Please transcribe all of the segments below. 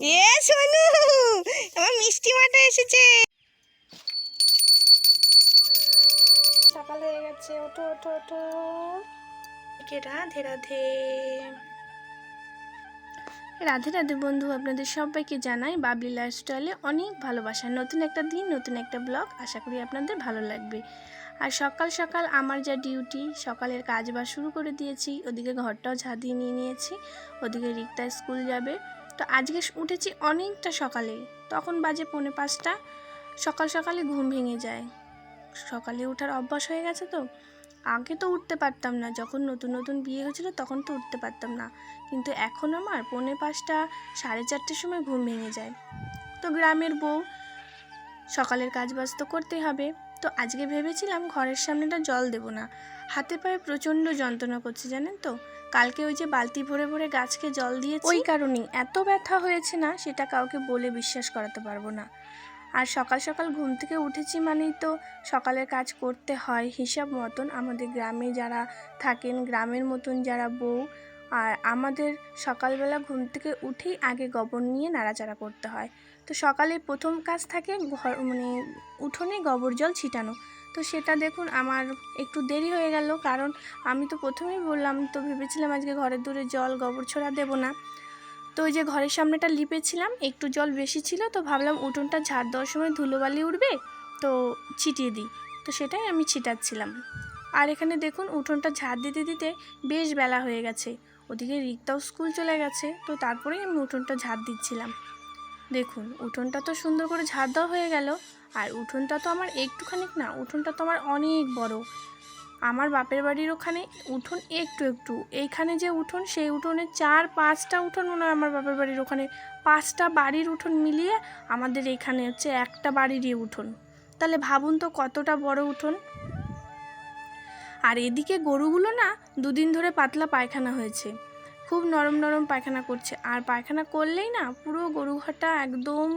এ সোনু, আমার মিষ্টি মাটা এসেছে। সকাল হয়ে গেছে, ওঠো ওঠো ওঠো। রাধে রাধে রাধে রাধে বন্ধু, আপনাদের সবাইকে জানাই বাবলি লাইফস্টাইলে অনেক ভালোবাসা। নতুন একটা দিন, নতুন একটা ব্লগ, আশা করি আপনাদের ভালো লাগবে। আর সকাল সকাল আমার যা ডিউটি, সকালের কাজ বাজ শুরু করে দিয়েছি। ওদিকে ঘরটাও ঝাঁ দিয়ে নিয়ে নিয়েছি, ওদিকে রিক্তা স্কুল যাবে। তো আজকে উঠেছি অনেকটা সকালে, তখন বাজে 4:45। সকাল সকালে ঘুম ভেঙে যায়, সকালে ওঠার অভ্যাস হয়ে গেছে। তো আগে তো উঠতে পারতাম না, যখন নতুন নতুন বিয়ে হয়েছিল তখন তো উঠতে পারতাম না, কিন্তু এখন আমার 4:45, 4:30 সময় ঘুম ভেঙে যায়। তো গ্রামের বউ, সকালের কাজ বাজ তো করতেই হবে। তো আজকে ভেবেছিলাম ঘরের সামনেটা জল দেব না, হাতে পায়ে প্রচণ্ড যন্ত্রণা করছে জানেন তো। কালকে ওই যে বালতি ভরে ভরে গাছকে জল দিয়েছি, ওই কারণেই এত ব্যথা হয়েছে না, সেটা কাউকে বলে বিশ্বাস করাতে পারবো না। আর সকাল সকাল ঘুম থেকে উঠেছি মানেই তো সকালের কাজ করতে হয় হিসাব মতন। আমাদের গ্রামে যারা থাকেন, গ্রামের মতন যারা বউ, আর আমাদের সকালবেলা ঘুম থেকে উঠেই আগে গোবর নিয়ে নাড়াচাড়া করতে হয়। তো সকালে প্রথম কাজ থাকে ঘর উঠোনে গোবর জল ছিটানো। তো সেটা দেখুন আমার একটু দেরি হয়ে গেল, কারণ আমি তো প্রথমেই বললাম, তো ভেবেছিলাম আজকে ঘরের দূরে জল গোবর ছোড়া দেবো না। তো ওই যে ঘরের সামনেটা লিপেছিলাম, একটু জল বেশি ছিল, তো ভাবলাম উঠোনটা ঝাড় দেওয়ার সময় ধুলোবালি উঠবে, তো ছিটিয়ে দিই। তো সেটাই আমি ছিটাচ্ছিলাম। আর এখানে দেখুন উঠোনটা ঝাড় দিতে দিতে বেশ বেলা হয়ে গেছে, ওদিকে রিক্তাও স্কুল চলে গেছে। তো তারপরেই আমি উঠোনটা ঝাড় দিচ্ছিলাম। দেখুন উঠোনটা তো সুন্দর করে ঝাড় দেওয়া হয়ে গেল। আর উঠোনটা তো আমার একটুখানি না, উঠোনটা তো আমার অনেক বড়। আমার বাপের বাড়ির ওখানে উঠোন একটু একটু, এইখানে যে উঠোন, সেই উঠোনে 4-5টা উঠোন মনে হয়। আমার বাপের বাড়ির ওখানে 5টা বাড়ির উঠোন মিলিয়ে আমাদের এইখানে হচ্ছে একটা বাড়িরই উঠোন। তাহলে ভাবুন তো কতটা বড় উঠোন। আর এদিকে গরুগুলো না 2 দিন ধরে পাতলা পায়খানা হয়েছে, খুব নরম নরম পায়খানা করছে। আর পায়খানা করলেই না পুরো গরু ঘরটা একদম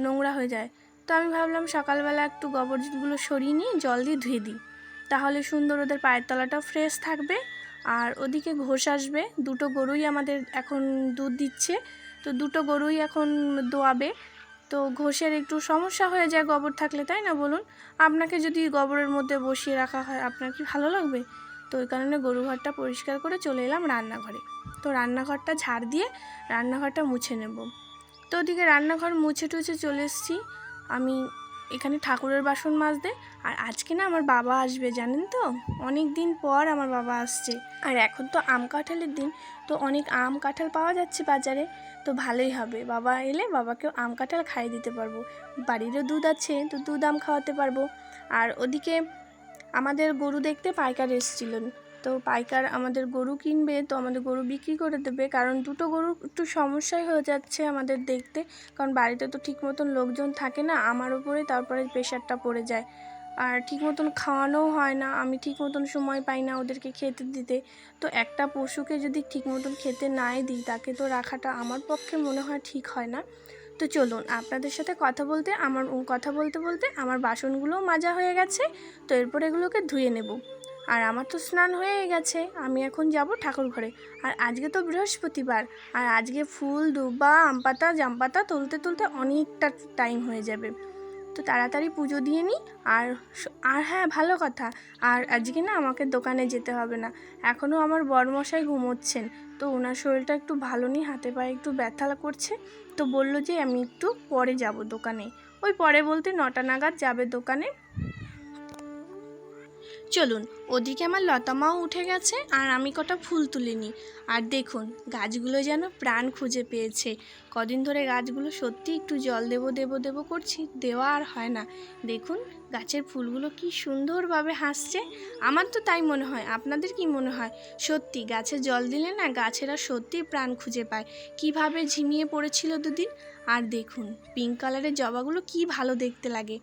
নোংরা হয়ে যায়। তো আমি ভাবলাম সকালবেলা একটু গোবরগুলো সরিয়ে নিয়ে জল দিয়ে ধুয়ে দিই, তাহলে সুন্দর ওদের পায়ের তলাটাও ফ্রেশ থাকবে। আর ওদিকে ঘোষ আসবে, 2টো গরুই আমাদের এখন দুধ দিচ্ছে, তো 2টো গরুই এখন দোয়াবে। তো ঘোষের একটু সমস্যা হয়ে যায় গোবর থাকলে, তাই না বলুন? আপনাকে যদি গোবরের মধ্যে বসিয়ে রাখা হয়, আপনার কি ভালো লাগবে? তো ওই কারণে গরু ঘরটা পরিষ্কার করে চলে এলাম রান্নাঘরে। তো রান্নাঘরটা ঝাড় দিয়ে রান্নাঘরটা মুছে নেব। তো ওদিকে রান্নাঘর মুছে টুছে চলে এসেছি আমি এখানে ঠাকুরের বাসন মাজতে। আর আজকে না আমার বাবা আসবে জানেন তো, অনেক দিন পর আমার বাবা আসছে। আর এখন তো আম কাঁঠালের দিন, তো অনেক আম কাঁঠাল পাওয়া যাচ্ছে বাজারে। তো ভালোই হবে, বাবা এলে বাবাকেও আম কাঁঠাল খাইয়ে দিতে পারবো। বাড়িরও দুধ আছে, তো দুধ আম খাওয়াতে পারবো। আর ওদিকে আমাদের গরু দেখতে পাইকার এসেছিলেন, তো পাইকার আমাদের গরু কিনবে, তো আমাদের গরু বিক্রি করে দেবে। কারণ 2টো গরু একটু সমস্যাই হয়ে যাচ্ছে আমাদের দেখতে, কারণ বাড়িতে তো ঠিক মতন লোকজন থাকে না, আমার উপরে তারপরে প্রেশারটা পড়ে যায়। আর ঠিক মতন খাওয়ানোও হয় না, আমি ঠিক মতন সময় পাই না ওদেরকে খেতে দিতে। তো একটা পশুকে যদি ঠিক মতন খেতে নাই দিই, তাকে তো রাখাটা আমার পক্ষে মনে হয় ঠিক হয় না। তো চলুন আপনাদের সাথে কথা বলতে বলতে আমার বাসনগুলোও মাজা হয়ে গেছে। তো এরপর এগুলোকে ধুয়ে নেব। আর আমার তো স্নান হয়ে গেছে, আমি এখন যাব ঠাকুর ঘরে। আর আজকে তো বৃহস্পতিবার, আর আজকে ফুল দুব্বা আম পাতা জাম পাতা তুলতে তুলতে অনেকটা টাইম হয়ে যাবে। তো তাড়াতাড়ি পুজো দিয়ে নিই। আর আর হ্যাঁ, ভালো কথা, আর আজকে না আমাকে দোকানে যেতে হবে না। এখনও আমার বরমশাই ঘুমোচ্ছেন, তো ওনার শরীরটা একটু ভালো নেই, হাতে পায়ে একটু ব্যথা করছে। তো বললো যে আমি একটু পরে যাব দোকানে, ওই পরে বলতে 9টা নাগাদ যাবে দোকানে। চলুন, ওদিকে আমার লতামাও উঠে গেছে, আর আমি কটা ফুল তুলে নিই। আর দেখুন গাছগুলো যেন প্রাণ খুঁজে পেয়েছে। কদিন ধরে গাছগুলো সত্যি একটু জল দেবো করছি, দেওয়া আর হয় না। দেখুন গাছের ফুলগুলো কি সুন্দরভাবে হাসছে। আমার তো তাই মনে হয়, আপনাদের কি মনে হয়? সত্যি গাছে জল দিলে না গাছেরা সত্যি প্রাণ খুঁজে পায়। কিভাবে ঝিমিয়ে পড়েছিল 2 দিন। আর দেখুন পিঙ্ক কালারের জবাগুলো কি ভালো দেখতে লাগে।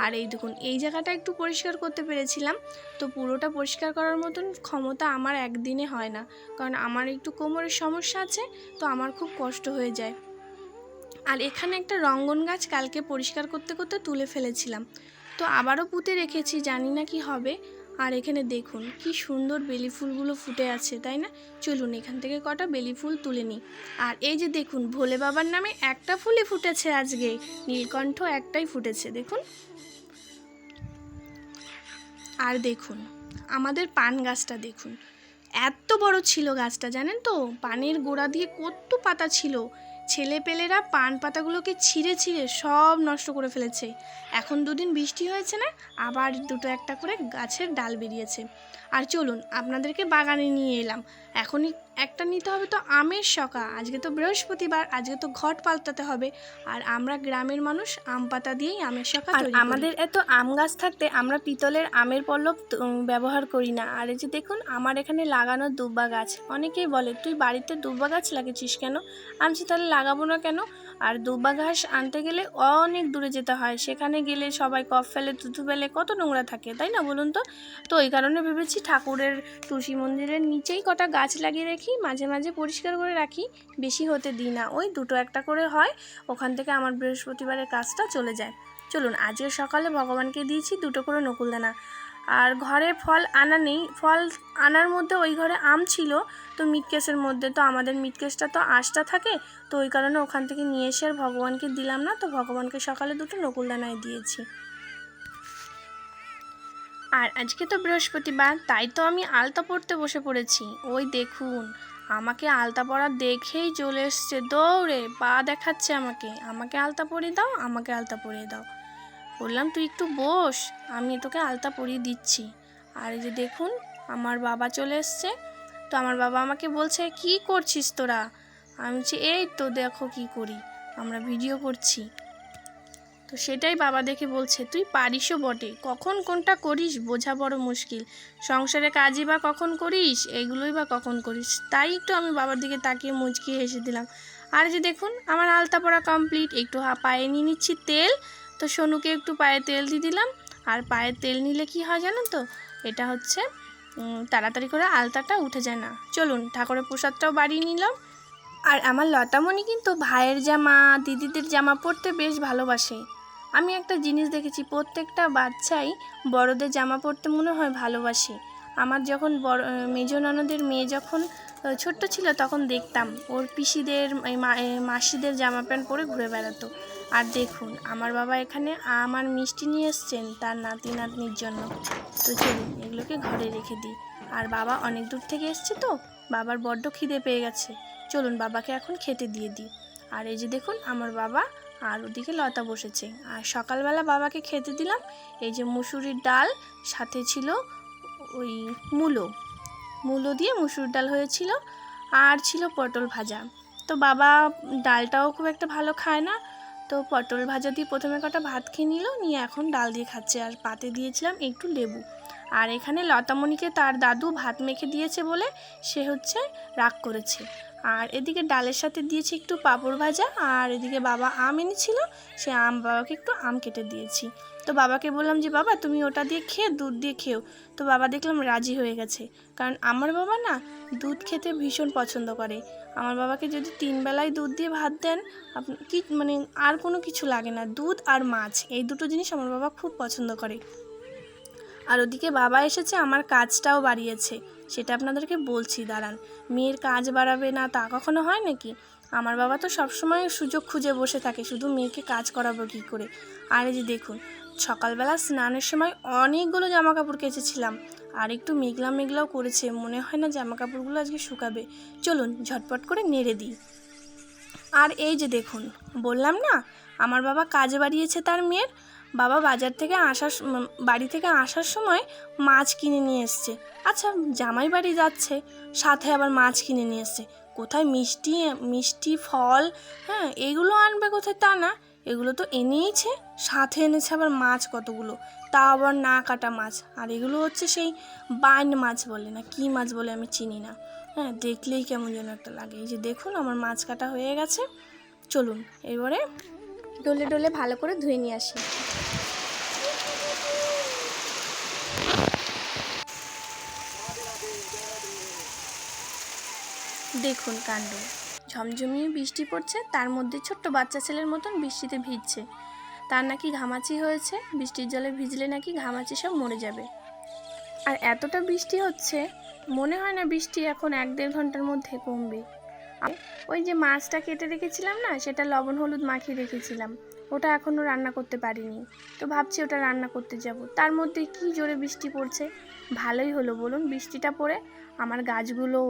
আর এই দেখুন এই জায়গাটা একটু পরিষ্কার করতে পেরেছিলাম, তো পুরোটা পরিষ্কার করার মতন ক্ষমতা আমার একদিনে হয় না, কারণ আমার একটু কোমরের সমস্যা আছে, তো আমার খুব কষ্ট হয়ে যায়। আর এখানে একটা রঙ্গন গাছ কালকে পরিষ্কার করতে করতে তুলে ফেলেছিলাম, তো আবারও পুঁতে রেখেছি, জানি না কি হবে। আর এখানে দেখুন কি সুন্দর বেলি ফুলগুলো ফুটে আছে, তাই না? চলুন এখান থেকে কটা বেলি ফুল তুলে নিই। আর এই যে দেখুন ভোলে বাবার নামে একটা ফুলই ফুটেছে আজকে, নীলকণ্ঠ একটাই ফুটেছে দেখুন। আর দেখুন আমাদের পান গাছটা দেখুন, এত বড় ছিল গাছটা জানেন তো, পানের গোড়া দিয়ে কত পাতা ছিল। ছেলেপেলেরা পান পাতাগুলোকে ছিঁড়ে ছিঁড়ে সব নষ্ট করে ফেলেছে। এখন দুদিন বৃষ্টি হয়েছে না, আবার দুটো একটা করে গাছের ডাল বেরিয়েছে। আর চলুন আপনাদেরকে বাগানে নিয়ে এলাম। এখনই একটা নিতে হবে তো আমের শকা, আজকে তো বৃহস্পতিবার, আজকে তো ঘট পাল্টাতে হবে। আর আমরা গ্রামের মানুষ আম পাতা দিয়েই আমের শকা তৈরি করি। আমাদের এত আম গাছ থাকতে আমরা পিতলের আমের পল্লব ব্যবহার করি না। আর এই যে দেখুন আমার এখানে লাগানো দুব্বা গাছ। অনেকেই বলে তুই বাড়িতে দুব্বা গাছ লাগিয়েছিস কেন? আমি তাহলে লাগাবো না কেন? আর দুব্বা ঘাস আনতে গেলে অনেক দূরে যেতে হয়, সেখানে গেলে সবাই কফ ফেলে, থুতু ফেলে, কত নোংরা থাকে, তাই না বলুন তো? তো এই কারণে ভেবেছি ঠাকুরের তুলসী মন্দিরের নিচেই কটা গাছ লাগিয়ে রাখি, মাঝে মাঝে পরিষ্কার করে রাখি, বেশি হতে দিই না, ওই দুটো একটা করে হয়, ওখান থেকে আমার বৃহস্পতিবারের কাজটা চলে যায়। চলুন আজকে সকালে ভগবানকে দিয়েছি দুটো করে নকুলদানা। আর ঘরে ফল আনা নেই, ফল আনার মধ্যে ওই ঘরে আম ছিল তো মিটকেসের মধ্যে, তো আমাদের মিটকেসটা তো আঁশটা থাকে, তো ওই কারণে ওখান থেকে নিয়ে এসে আর ভগবানকে দিলাম না, তো ভগবানকে সকালে দুটো নকুলদানায় দিয়েছি। আর আজকে তো বৃহস্পতিবার, তাই তো আমি আলতা পরতে বসে পড়েছি। ওই দেখুন আমাকে আলতা পরা দেখেই চলে এসছে দৌড়ে, পা দেখাচ্ছে আমাকে, আমাকে আলতা পরিয়ে দাও, আমাকে আলতা পরিয়ে দাও। বললাম তুই একটু বস, আমি তোকে আলতা পরিয়ে দিচ্ছি। আর এই যে দেখুন আমার বাবা চলে এসছে, তো আমার বাবা আমাকে বলছে কি করছিস তোরা? আমি বলছি এই তো দেখো কি করি, আমরা ভিডিও করছি। তো সেটাই বাবা দেখে বলছে তুই পারিসও বটে, কখন কোনটা করিস বোঝা বড় মুশকিল, সংসারে কাজই বা কখন করিস, এগুলোই বা কখন করিস। তাই একটু আমি বাবার দিকে তাকিয়ে মুচকি হেসে দিলাম। আর যে দেখুন আমার আলতা পরা কমপ্লিট, একটু পায়ে নিয়ে নিচ্ছি তেল, তো সোনুকে একটু পায়ে তেল দিয়ে দিলাম। আর পায়ে তেল নিলে কি হয় জানেন তো, এটা হচ্ছে তাড়াতাড়ি করে আলতাটা উঠে যায় না। চলুন ঠাকুরের প্রসাদটাও বাড়িয়ে নিলাম। আর আমার লতামণি কিন্তু ভাইয়ের জামা, দিদিদের জামা পরতে বেশ ভালোবাসে। আমি একটা জিনিস দেখেছি, প্রত্যেকটা বাচ্চাই বড়দের জামা পরতে মনে হয় ভালোবাসে। আমার যখন বড় মেজ ননদের মেয়ে যখন ছোট্ট ছিল তখন দেখতাম ওর পিসিদের মাসিদের জামা প্যান্ট পরে ঘুরে বেড়াতো। আর দেখুন আমার বাবা এখানে আমার মিষ্টি নিয়ে এসছেন তার নাতি নাতনির জন্য। তো চলুন এগুলোকে ঘরে রেখে দিই। আর বাবা অনেক দূর থেকে এসছে তো বাবার বড্ড খিদে পেয়ে গেছে, চলুন বাবাকে এখন খেতে দিয়ে দিই। আর এই যে দেখুন আমার বাবা আর ওদিকে লতা বসেছে। আর সকালবেলা বাবাকে খেতে দিলাম এই যে মুসুরির ডাল, সাথে ছিল ওই মূলো দিয়ে মুসুর ডাল হয়েছিল, আর ছিল পটল ভাজা। তো বাবা ডালটাও খুব একটা ভালো খায় না, তো পটল ভাজা দিয়ে প্রথমে কটা ভাত খেয়ে নিল, নিয়ে এখন ডাল দিয়ে খাচ্ছে। আর পাতে দিয়েছিলাম একটু লেবু। আর এখানে লতামণিকে তার দাদু ভাত মেখে দিয়েছে বলে সে হচ্ছে রাগ করেছে। আর এদিকে ডালের সাথে দিয়েছি একটু পাঁপড় ভাজা, আর এদিকে বাবা আম এনেছিল, সে আম বাবাকে একটু আম কেটে দিয়েছি। তো বাবাকে বললাম যে বাবা তুমি ওটা দিয়ে খেয়ে দুধ দিয়ে খেও, তো বাবা দেখলাম রাজি হয়ে গেছে। কারণ আমার বাবা না দুধ খেতে ভীষণ পছন্দ করে। আমার বাবাকে যদি 3 বেলায় দুধ দিয়ে ভাত দেন, কি মানে আর কোনো কিছু লাগে না, দুধ আর মাছ এই দুটো জিনিস আমার বাবা খুব পছন্দ করে। আর ওদিকে বাবা এসেছে আমার কাজটাও বাড়িয়েছে, সেটা আপনাদেরকে বলছি দাঁড়ান। মেয়ের কাজ বাড়াবে না তা কখনো হয় নাকি? আমার বাবা তো সবসময় সুযোগ খুঁজে বসে থাকে, শুধু মেয়েকে কাজ করাবো কী করে। আর এই যে দেখুন সকালবেলা স্নানের সময় অনেকগুলো জামা কাপড় কেচেছিলাম, আর একটু মেঘলা মেঘলাও করেছে, মনে হয় না জামা কাপড়গুলো আজকে শুকাবে। চলুন ঝটপট করে নেড়ে দিই। আর এই যে দেখুন বললাম না আমার বাবা কাজ বাড়িয়েছে তার মেয়ের, বাবা বাড়ি থেকে আসার সময় মাছ কিনে নিয়ে এসছে। আচ্ছা জামাই বাড়ি যাচ্ছে, সাথে আবার মাছ কিনে নিয়ে এসছে, কোথায় মিষ্টি মিষ্টি ফল, হ্যাঁ এগুলো আনবে কোথায় তা না, এগুলো তো এনেইছে, সাথে এনেছে আবার মাছ কতগুলো, তা আবার না কাটা মাছ। আর এগুলো হচ্ছে সেই বাইন মাছ বলে না কি মাছ বলে আমি চিনি না, হ্যাঁ দেখলেই কেমন যেন একটা লাগে। এই যে দেখুন আমার মাছ কাটা হয়ে গেছে, চলুন এবারে ডলে ডলে ভালো করে ধুয়ে নিয়ে আসি। দেখুন কাণ্ড, ঝমঝমিয়ে বৃষ্টি পড়ছে, তার মধ্যে ছোট্ট বাচ্চা ছেলের মতন বৃষ্টিতে ভিজছে। তার নাকি ঘামাচি হয়েছে, বৃষ্টির জলে ভিজলে নাকি ঘামাচি সব মরে যাবে। আর এতটা বৃষ্টি হচ্ছে, মনে হয় না বৃষ্টি এখন 1-1.5 ঘন্টার মধ্যে কমবে। ওই যে মাছটা কেটে রেখেছিলাম না, সেটা লবণ হলুদ মাখিয়ে রেখেছিলাম, ওটা এখনও রান্না করতে পারিনি। তো ভাবছি ওটা রান্না করতে যাব, তার মধ্যে কি জোরে বৃষ্টি পড়ছে। ভালোই হলো বলুন বৃষ্টিটা পড়ে, আমার গাছগুলো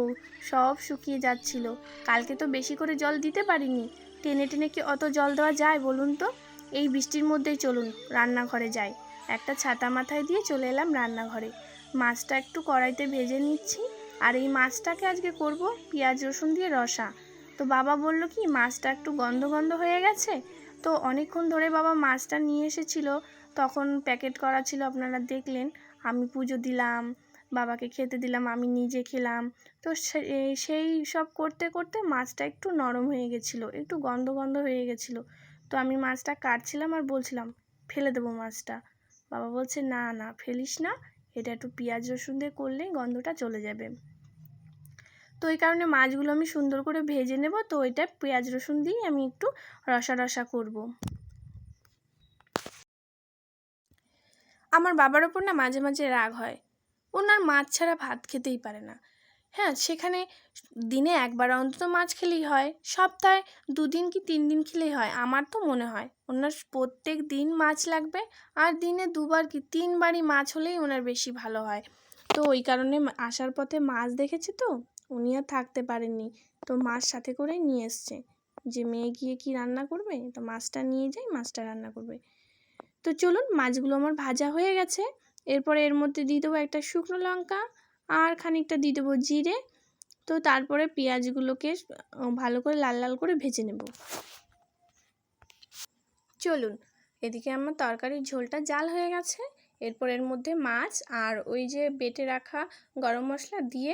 সব শুকিয়ে যাচ্ছিল। কালকে তো বেশি করে জল দিতে পারিনি, টেনে টেনে কি অত জল দেওয়া যায় বলুন তো। এই বৃষ্টির মধ্যেই চলুন রান্নাঘরে যাই। একটা ছাতা মাথায় দিয়ে চলে এলাম রান্নাঘরে। মাছটা একটু কড়াইতে ভেজে নিচ্ছি, আর এই মাছটাকে আজকে করব পেঁয়াজ রসুন দিয়ে রসা। তো বাবা বলল কি মাছটা একটু গন্ধ গন্ধ হয়ে গেছে, তো অনেকক্ষণ ধরে বাবা মাছটা নিয়ে এসেছিল, তখন প্যাকেট করা ছিল, আপনারা দেখলেন। আমি পুজো দিলাম, বাবাকে খেতে দিলাম, আমি নিজে খেলাম। তো সেই সব করতে করতে মাছটা একটু নরম হয়ে গেছিলো, একটু গন্ধ গন্ধ হয়ে গেছিলো। তো আমি মাছটা কাটছিলাম আর বলছিলাম ফেলে দেবো মাছটা। বাবা বলছে না না ফেলিস না, এটা একটু পেঁয়াজ রসুন দিয়ে করলে গন্ধটা চলে যাবে। তো এই কারণে মাছগুলো আমি সুন্দর করে ভেজে নেব। তো এটা পেঁয়াজ রসুন দিয়ে আমি একটু রসা রসা করব। আমার বাবার ওপর না মাঝে মাঝে রাগ হয়, ওনার মাছ ছাড়া ভাত খেতেই পারে না। হ্যাঁ, সেখানে দিনে একবার অন্তত মাছ খেলেই হয়, সপ্তাহে 2 দিন কি 3 দিন খেলেই হয়। আমার তো মনে হয় ওনার প্রত্যেক দিন মাছ লাগবে, আর দিনে 2বার কি 3বারই মাছ হলেই ওনার বেশি ভালো হয়। তো ওই কারণে আসার পথে মাছ দেখেছে, তো উনি আর থাকতে পারেননি, তো মাছ সাথে করে নিয়ে এসছে। যে মেয়ে গিয়ে কি রান্না করবে, তো মাছটা নিয়ে যাই, মাছটা রান্না করবে। তো চলুন, মাছগুলো আমার ভাজা হয়ে গেছে। এরপরে এর মধ্যে দিয়ে দেবো একটা শুকনো লঙ্কা, আর খানিকটা দিয়ে দেবো জিরে। তো তারপরে পেঁয়াজগুলোকে ভালো করে লাল লাল করে ভেজে নেব। চলুন, এদিকে আমার তরকারির ঝোলটা জাল হয়ে গেছে। এরপর এর মধ্যে মাছ আর ওই যে বেটে রাখা গরম মশলা দিয়ে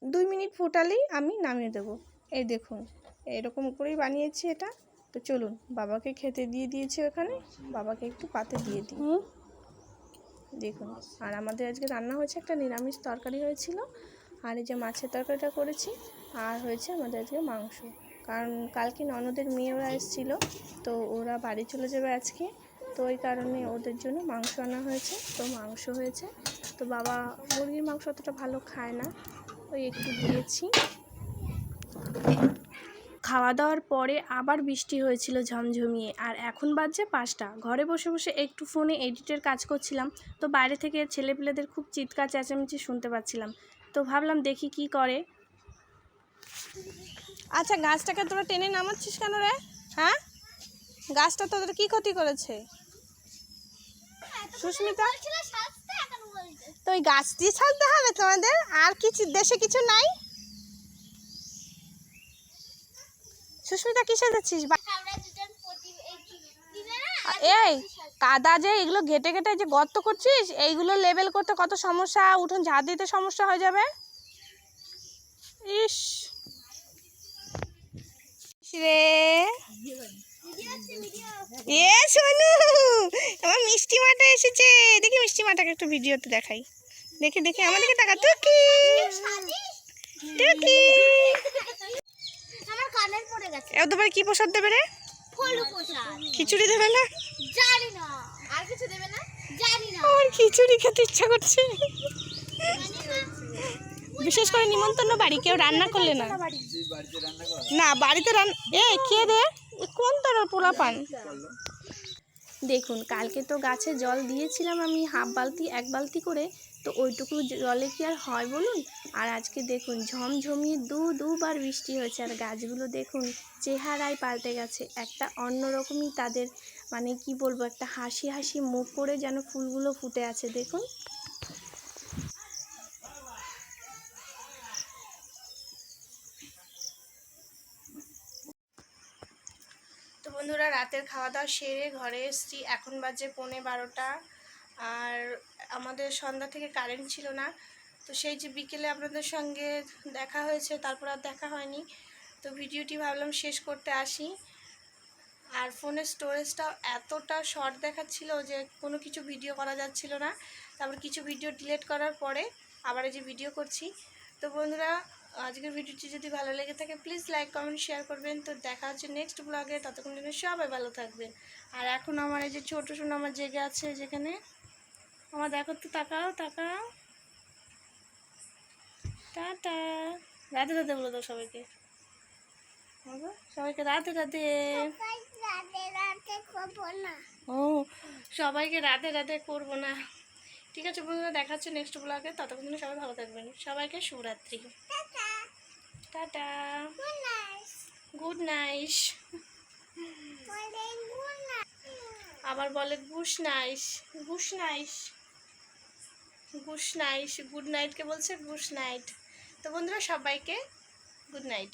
2 মিনিট ফোটালেই আমি নামিয়ে দেবো। এই দেখুন, এরকম করেই বানিয়েছি এটা। তো চলুন, বাবাকে খেতে দিয়ে দিয়েছি ওখানে, বাবাকে একটু পাতে দিয়ে দিই। দেখুন, আর আমাদের আজকে রান্না হয়েছে একটা নিরামিষ তরকারি হয়েছিল, আর এই যে মাছের তরকারিটা করেছি, আর হয়েছে আমাদের আজকে মাংস। কারণ কালকে ননদের মেয়েরা এসেছিলো, তো ওরা বাড়ি চলে যাবে আজকে, তো ওই কারণে ওদের জন্য মাংস আনা হয়েছে। তো মাংস হয়েছে, তো বাবা মুরগির মাংস অতটা ভালো খায় না, ওই একটু দিয়েছি। খাওয়া দাওয়ার পরে আবার বৃষ্টি হয়েছিল ঝমঝমিয়ে, আর এখন বাজছে 5টা। ঘরে বসে বসে একটু ফোনে এডিটের কাজ করছিলাম, তো বাইরে থেকে ছেলেপিলেদের খুব চিৎকার চেঁচামেচি শুনতে পাচ্ছিলাম। তো ভাবলাম দেখি কি করে। আচ্ছা, গাছটাকে তোরা টেনে নামাচ্ছিস কেন রে? হ্যাঁ, গাছটা তোদের কি ক্ষতি করেছে সুস্মিতা? তো ওই গাছ দিয়ে ছাড়তে হবে তোমাদের, আর কিছু দেশে কিছু নাই? সুস্মিতা কিসে যাচ্ছিস? এই কাদা যে এগুলো ঘেটে ঘেটে যে গর্ত করছিস, এইগুলো লেবেল করতে কত সমস্যা, উঠোন ঝাড় দিতে সমস্যা হয়ে যাবে। ইস রে, এ সোনু, আমার মিষ্টি মাটা এসেছে। দেখি মিষ্টি মাটাকে একটু ভিডিওতে দেখাই। দেখি দেখি আমাদেরকে টাকা। টুকি টুকি, আমার কানের পড়ে গেছে। এতবার কি প্রসাদ দেবে রে? ফলু প্রসাদ। খিচুড়ি দেবে না? জানি না। আর কিছু দেবে না? জানি না। আমার খিচুড়ি খেতে ইচ্ছা করছে। বিশেষ করে নিমন্ত্রণ বাড়ি, কেউ রান্না করলে না। না বাড়িতে খেয়ে দে। কোন তোর পোলা পান? দেখুন, কালকে তো গাছে জল দিয়েছিলাম আমি হাফ বালতি 1 বালতি করে, তো ওইটুকু জলে কি আর হয় বলুন। আর আজকে দেখুন ঝমঝমিয়ে দুবার বৃষ্টি হয়েছে, আর গাছগুলো দেখুন চেহারায় পাল্টে গেছে। একটা অন্যরকমই তাদের, মানে কি বলবো, একটা হাসি হাসি মুখ করে যেন ফুলগুলো ফুটে আছে দেখুন। তো বন্ধুরা, রাতের খাওয়া দাওয়া সেরে ঘরে এসেছি, এখন বাজে 11:15। আর আমাদের সন্ধ্যা থেকে কারেন্ট ছিল না, তো সেই যে বিকেলে আপনাদের সঙ্গে দেখা হয়েছে, তারপর আর দেখা হয়নি। তো ভিডিওটি ভাবলাম শেষ করতে আসি। আর ফোনের স্টোরেজটাও এতটা শর্ট দেখাচ্ছিল যে কোনো কিছু ভিডিও করা যাচ্ছিল না। তারপর কিছু ভিডিও ডিলিট করার পরে আবার এই যে ভিডিও করছি। তো বন্ধুরা, আজকের ভিডিওটি যদি ভালো লেগে থাকে প্লিজ লাইক কমেন্ট শেয়ার করবেন। তো দেখা হচ্ছে নেক্সট ব্লগে, ততক্ষণ জন্য সবাই ভালো থাকবেন। আর এখন আমার এই যে ছোটো সোনা আমার জেগে আছে যেখানে। আমার দেখো তো, তাকাও তাকাও। টাটা, রাধে রাধে বলে দাও সবাইকে। বাবা, সবাইকে রাধে রাধে। ও, সবাইকে রাধে রাধে করবো না। ঠিক আছে বন্ধুরা, দেখা হচ্ছে নেক্সট ব্লগে। ততক্ষণ জন্য সবাই ভালো থাকবেন। সবাইকে শুভরাত্রি, টাটা, গুড নাইট। আবার বলে good night, good night, good night. Good নাইটকে বলছে গুড নাইট। তো বন্ধুরা সবাইকে গুড নাইট।